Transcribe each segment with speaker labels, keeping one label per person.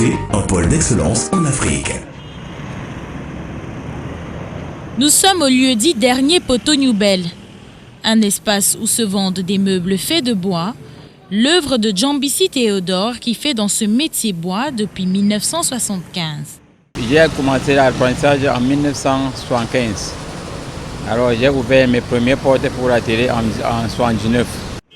Speaker 1: l'IUC, un pôle d'excellence en Afrique.
Speaker 2: Nous sommes au lieu-dit Dernier Poteau Nouvelle, un espace où se vendent des meubles faits de bois, l'œuvre de Djambisi Théodore qui fait dans ce métier bois depuis 1975.
Speaker 3: J'ai commencé l'apprentissage en 1975. Alors j'ai ouvert mes premières portes pour la télé en 1979.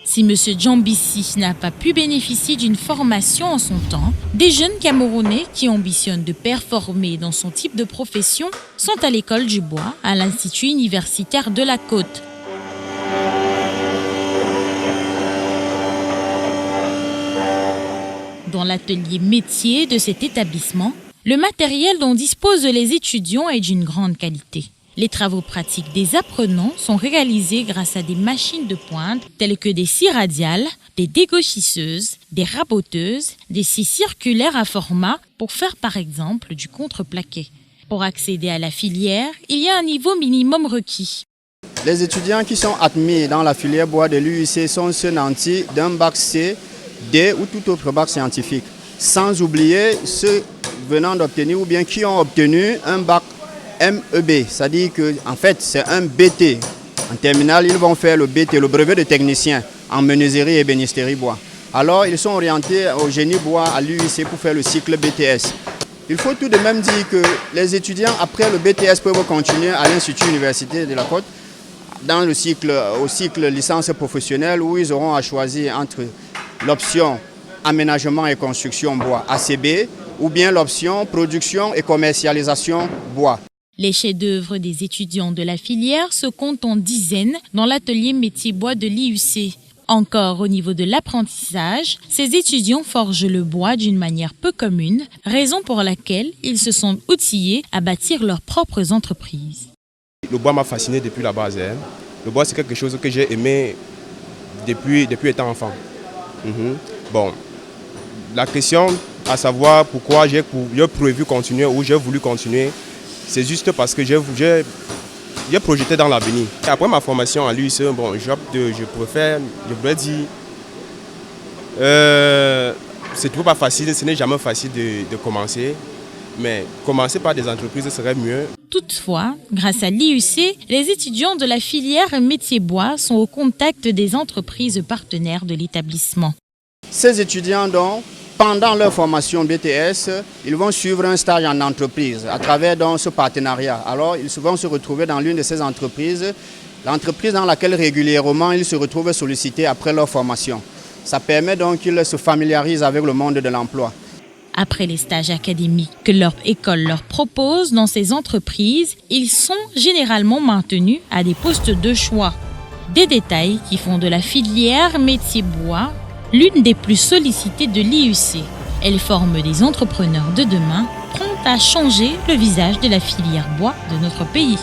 Speaker 2: Si M. Djambisi n'a pas pu bénéficier d'une formation en son temps, des jeunes Camerounais qui ambitionnent de performer dans son type de profession sont à l'école du bois, à l'Institut universitaire de la Côte. Dans l'atelier métier de cet établissement, le matériel dont disposent les étudiants est d'une grande qualité. Les travaux pratiques des apprenants sont réalisés grâce à des machines de pointe telles que des scies radiales, des dégauchisseuses, des raboteuses, des scies circulaires à format pour faire par exemple du contreplaqué. Pour accéder à la filière, il y a un niveau minimum requis.
Speaker 4: Les étudiants qui sont admis dans la filière bois de l'UIC sont ceux nantis d'un bac C, D ou tout autre bac scientifique. Sans oublier ceux venant d'obtenir ou bien qui ont obtenu un bac MEB, c'est-à-dire que en fait c'est un BT. En terminale, ils vont faire le BT, le brevet de technicien en menuiserie et ébénisterie bois. Alors ils sont orientés au génie bois à l'UIC pour faire le cycle BTS. Il faut tout de même dire que les étudiants après le BTS peuvent continuer à l'Institut universitaire de la Côte dans au cycle licence professionnelle où ils auront à choisir entre l'option aménagement et construction bois ACB ou bien l'option production et commercialisation bois.
Speaker 2: Les chefs-d'œuvre des étudiants de la filière se comptent en dizaines dans l'atelier métier bois de l'IUC. Encore au niveau de l'apprentissage, ces étudiants forgent le bois d'une manière peu commune, raison pour laquelle ils se sont outillés à bâtir leurs propres entreprises.
Speaker 5: Le bois m'a fasciné depuis la base. Le bois, c'est quelque chose que j'ai aimé depuis étant enfant. Bon, la question à savoir pourquoi j'ai prévu continuer ou j'ai voulu continuer, c'est juste parce que j'ai projeté dans l'avenir. Après ma formation à l'UIC, bon, je voudrais dire, c'est toujours pas facile, ce n'est jamais facile de commencer, mais commencer par des entreprises serait mieux.
Speaker 2: Toutefois, grâce à l'IUC, les étudiants de la filière métier bois sont au contact des entreprises partenaires de l'établissement.
Speaker 4: Ces étudiants donc, pendant leur formation BTS, ils vont suivre un stage en entreprise à travers donc, ce partenariat. Alors, ils vont se retrouver dans l'une de ces entreprises, l'entreprise dans laquelle régulièrement ils se retrouvent sollicités après leur formation. Ça permet donc qu'ils se familiarisent avec le monde de l'emploi.
Speaker 2: Après les stages académiques que leur école leur propose dans ces entreprises, ils sont généralement maintenus à des postes de choix. Des détails qui font de la filière métier bois l'une des plus sollicitées de l'IUC. Elle forme des entrepreneurs de demain, prompts à changer le visage de la filière bois de notre pays.